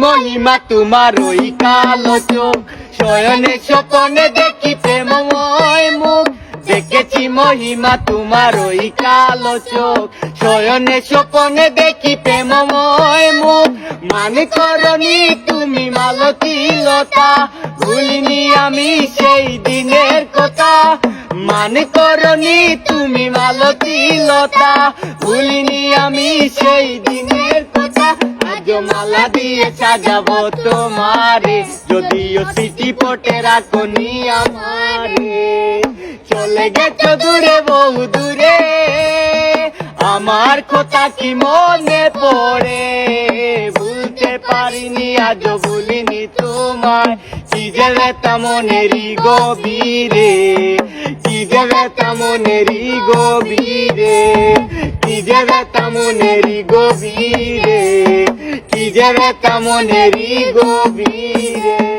মহিমা তোমার ওই কালো চোখ, শয়নে স্বপনে দেখি প্রেমময় মুখ। দেখেছি মহিমা তোমার ওই কালো চোখ, শয়নে স্বপনে দেখি প্রেমময় মুখ। মানে করনি তুমি মালতীলতা, ভুলিনি আমি সেই দিনের কথা। মানে করনি তুমি মালতীলতা, ভুলিনি আমি সেই দিনের কথা। আজ মালা দিয়ে সাজাবো তোমারে, যদিও স্মৃতি পটে রাখনি আমারে। চলে গেছো দূরে বহু দূরে, আমার কথা কি মনে পড়ে। ভুলতে পারিনি আজও ভুলিনি তোমায়, কি যে ব্যথা মনেরই গভীরে, কি যে ব্যথা মনেরই গভীরে, কি যে ব্যথা মনেরই গভীরে, কি যে ব্যথা মনেরই গভীরে।